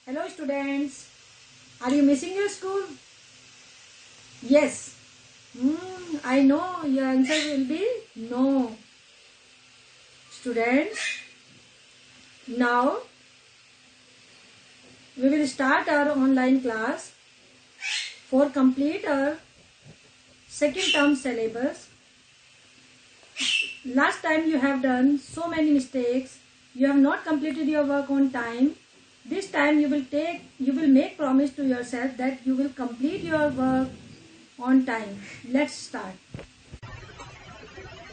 Hello students, are you missing your school? Yes. I know your answer will be no. Students, now we will start our online class for complete our second term syllabus. Last time you have done so many mistakes. You have not completed your work on time. This time you will make promise to yourself that you will complete your work on time. Let's start.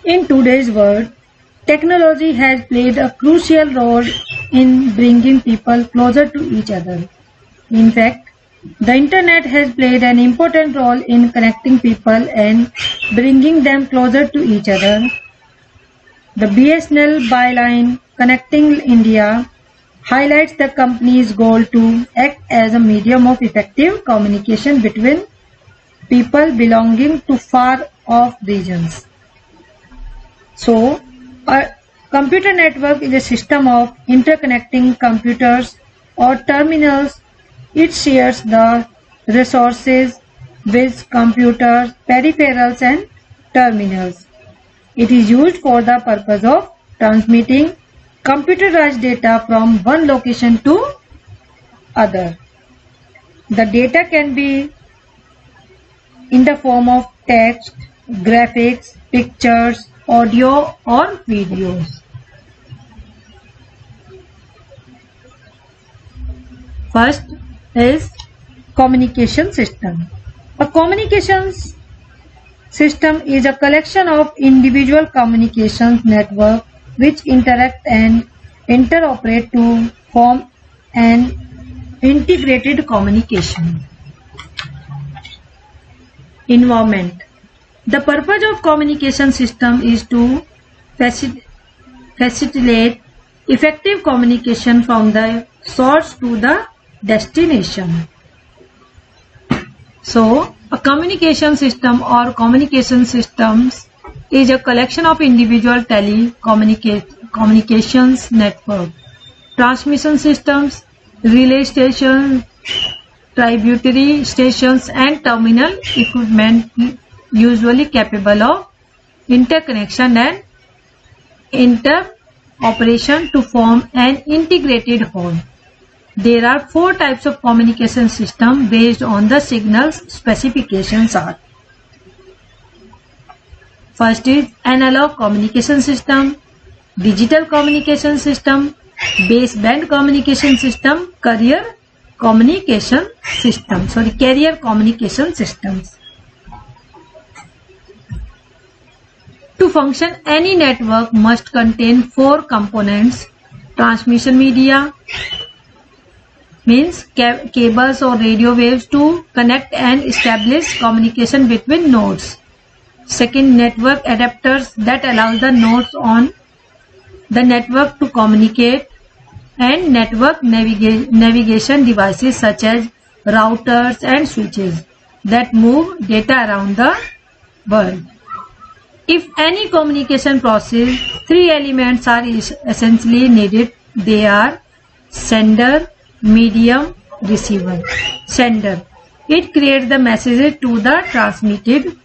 In today's world, technology has played a crucial role in bringing people closer to each other. In fact, the internet has played an important role in connecting people and bringing them closer to each other. The BSNL byline Connecting India highlights the company's goal to act as a medium of effective communication between people belonging to far-off regions. So, a computer network is a system of interconnecting computers or terminals. It shares the resources with computers, peripherals and terminals. It is used for the purpose of transmitting computerized data from one location to other. The data can be in the form of text, graphics, pictures, audio or videos. First is communication system. A communications system is a collection of individual communications networks which interact and interoperate to form an integrated communication. Environment. The purpose of communication system is to facilitate effective communication from the source to the destination. So, a communication system or communication systems is a collection of individual communications network, transmission systems, relay stations, tributary stations and terminal equipment usually capable of interconnection and interoperation to form an integrated whole. There are 4 types of communication system based on the signals specifications are. First is analog communication system, digital communication system, baseband communication system, carrier communication systems. To function, any network must contain 4 components. Transmission media means cables or radio waves to connect and establish communication between nodes. Second, network adapters that allow the nodes on the network to communicate, and network navigation devices such as routers and switches that move data around the world. If any communication process, 3 elements are essentially needed. They are sender, medium, receiver. Sender. It creates the messages to the transmitted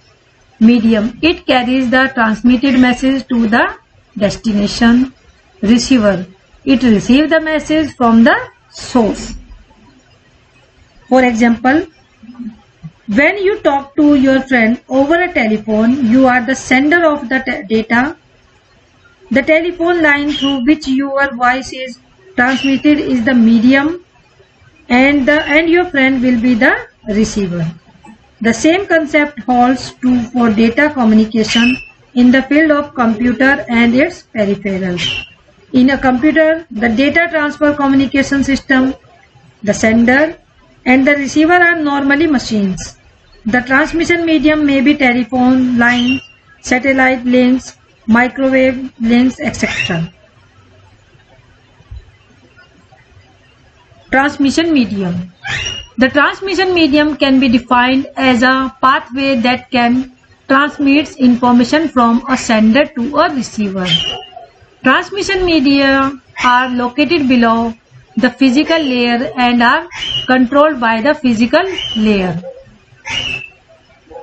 medium. It carries the transmitted message to the destination. Receiver. It receives the message from the source. For example, when you talk to your friend over a telephone, you are the sender of the data. The telephone line through which your voice is transmitted is the medium, and your friend will be the receiver. The same concept holds true for data communication in the field of computer and its peripherals. In a computer, the data transfer communication system, the sender and the receiver are normally machines. The transmission medium may be telephone lines, satellite links, microwave links, etc. Transmission medium. The transmission medium can be defined as a pathway that can transmit information from a sender to a receiver. Transmission media are located below the physical layer and are controlled by the physical layer.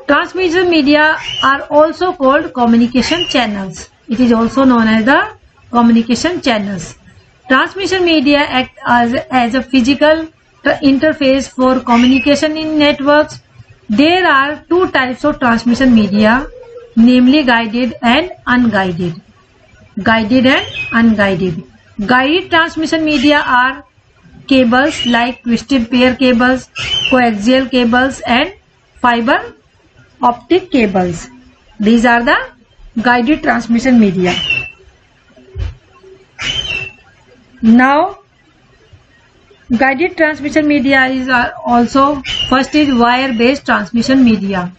Transmission media are also called communication channels. It is also known as the communication channels. Transmission media act as a physical interface for communication in networks. There are two types of transmission media, namely guided and unguided. Guided and unguided. Guided transmission media are cables like twisted pair cables, coaxial cables and fiber optic cables. These are the guided transmission media. Now, guided transmission media is also, first is wire based transmission media.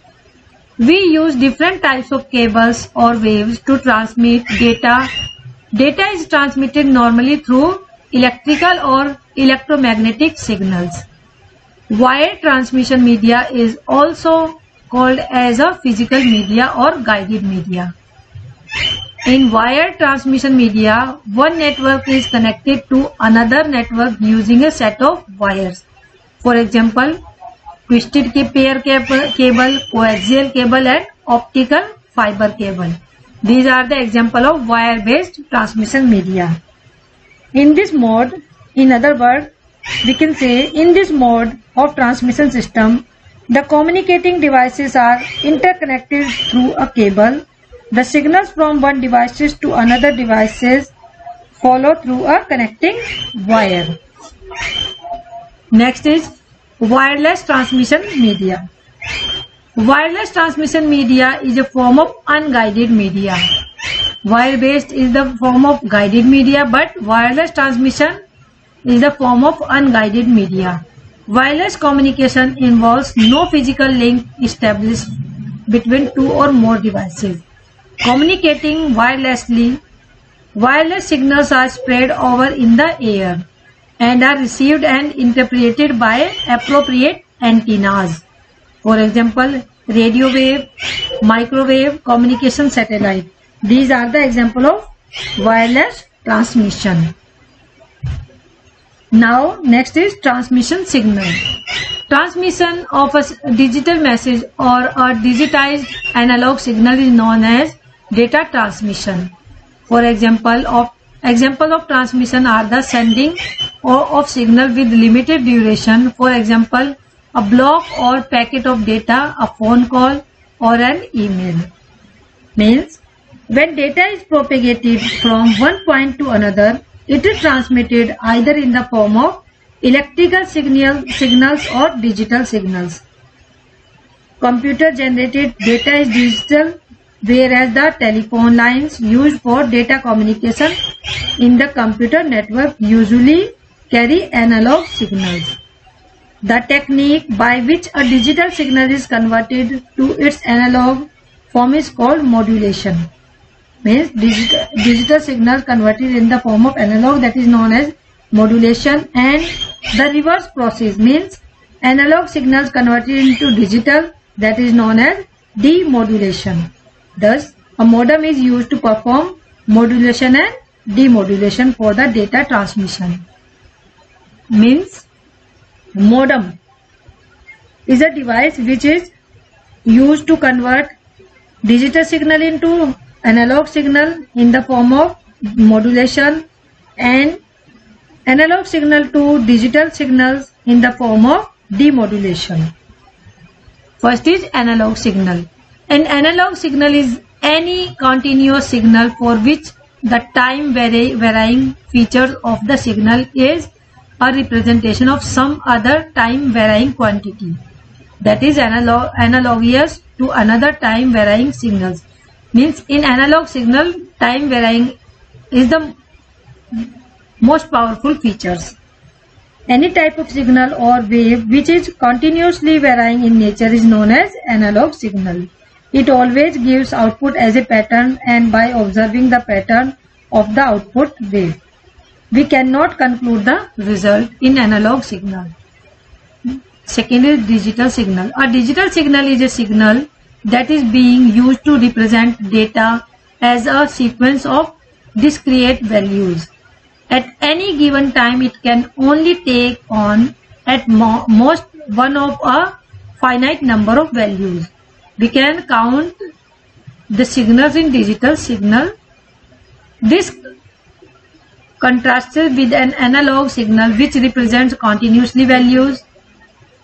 We use different types of cables or waves to transmit data. Data is transmitted normally through electrical or electromagnetic signals. Wire transmission media is also called as a physical media or guided media. In wire transmission media, one network is connected to another network using a set of wires. For example, twisted pair cable, coaxial cable and optical fiber cable. These are the example of wire-based transmission media. In this mode, in other words, we can say in this mode of transmission system, the communicating devices are interconnected through a cable. The signals from one device to another devices follow through a connecting wire. Next is wireless transmission media. Wireless transmission media is a form of unguided media. Wire-based is the form of guided media, but wireless transmission is the form of unguided media. Wireless communication involves no physical link established between two or more devices. Communicating wirelessly, wireless signals are spread over in the air and are received and interpreted by appropriate antennas. For example, radio wave, microwave, communication satellite. These are the example of wireless transmission. Now, next is transmission signal. Transmission of a digital message or a digitized analog signal is known as data transmission. For example of transmission are the sending of signal with limited duration. For example, a block or packet of data, a phone call or an email. Means when data is propagated from one point to another, it is transmitted either in the form of electrical signals or digital signals. Computer generated data is digital, whereas the telephone lines used for data communication in the computer network usually carry analog signals. The technique by which a digital signal is converted to its analog form is called modulation. Means digital signal converted in the form of analog, that is known as modulation, and the reverse process means analog signals converted into digital, that is known as demodulation. Thus, a modem is used to perform modulation and demodulation for the data transmission. Means modem is a device which is used to convert digital signal into analog signal in the form of modulation and analog signal to digital signals in the form of demodulation. First is analog signal. An analog signal is any continuous signal for which the time varying features of the signal is a representation of some other time varying quantity, that is analogous to another time varying signals. Means in analog signal, time varying is the most powerful features. Any type of signal or wave which is continuously varying in nature is known as analog signal. It always gives output as a pattern, and by observing the pattern of the output wave, we cannot conclude the result in analog signal. Second is digital signal. A digital signal is a signal that is being used to represent data as a sequence of discrete values. At any given time, it can only take on at most one of a finite number of values. We can count the signals in digital signal. This contrasts with an analog signal which represents continuously values.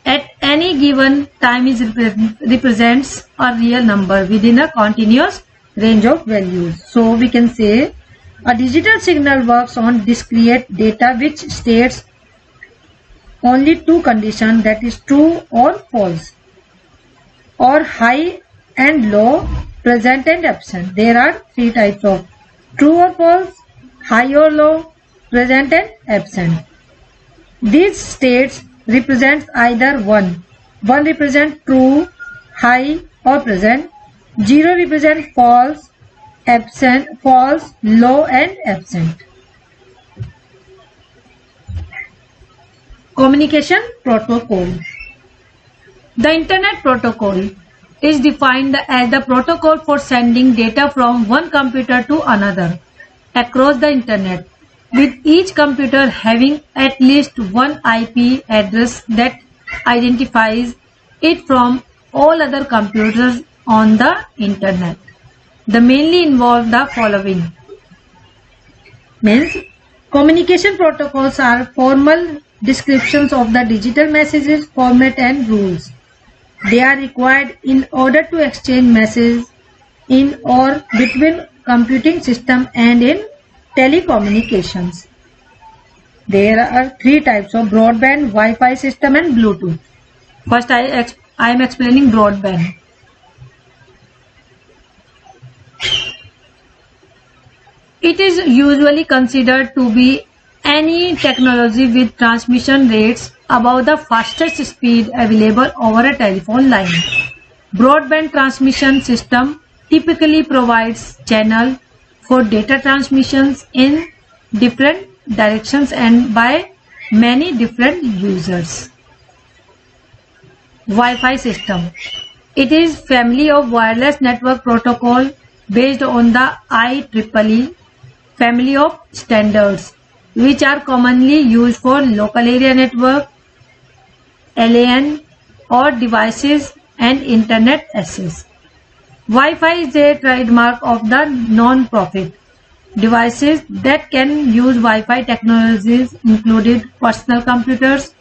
At any given time is represents a real number within a continuous range of values. So we can say a digital signal works on discrete data which states only two conditions, that is true or false, or high and low, present and absent. There are three types of true or false, high or low, present and absent. These states represents either one represents true, high or present, 0 represents false, absent, false, low and absent. Communication protocol. The Internet Protocol is defined as the protocol for sending data from one computer to another across the Internet, with each computer having at least one IP address that identifies it from all other computers on the Internet. They mainly involve the following. Means, communication protocols are formal descriptions of the digital messages, format and rules. They are required in order to exchange messages in or between computing system and in telecommunications. There are three types of broadband, Wi-Fi system and Bluetooth. First I am explaining broadband. It is usually considered to be any technology with transmission rates above the fastest speed available over a telephone line. Broadband transmission system typically provides channel for data transmissions in different directions and by many different users. Wi-Fi system. It is family of wireless network protocol based on the IEEE family of standards, which are commonly used for local area network, LAN, or devices and internet access. Wi-Fi is a trademark of the non-profit. Devices that can use Wi-Fi technologies included personal computers,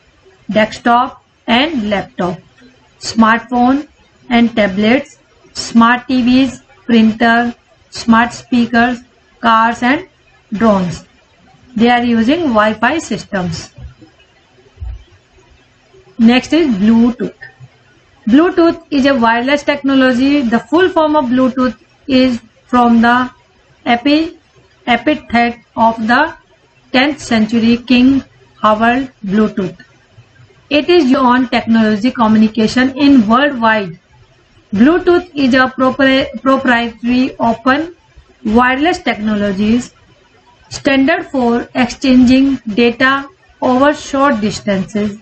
desktop and laptop, smartphone and tablets, smart TVs, printer, smart speakers, cars and drones. They are using Wi-Fi systems. Next is Bluetooth. Bluetooth is a wireless technology. The full form of Bluetooth is from the epithet of the 10th century King Howard Bluetooth. It is used on technology communication in worldwide. Bluetooth is a proprietary open wireless technologies standard for exchanging data over short distances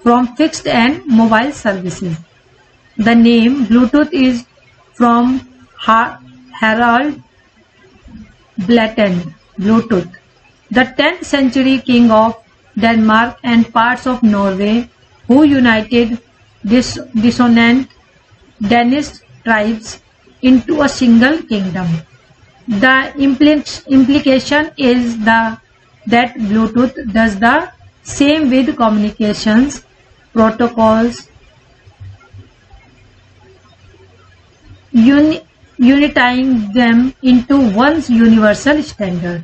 from fixed and mobile services. The name Bluetooth is from Harald Bluetooth, the 10th century king of Denmark and parts of Norway, who united dissonant Danish tribes into a single kingdom. The implication is that Bluetooth does the same with communications protocols, unifying them into one universal standard.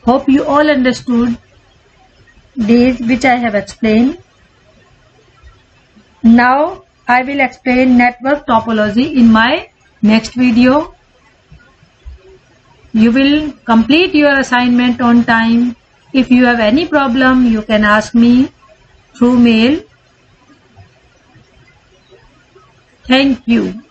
Hope you all understood these which I have explained. Now I will explain network topology in my next video. You will complete your assignment on time. If you have any problem, you can ask me through mail. Thank you.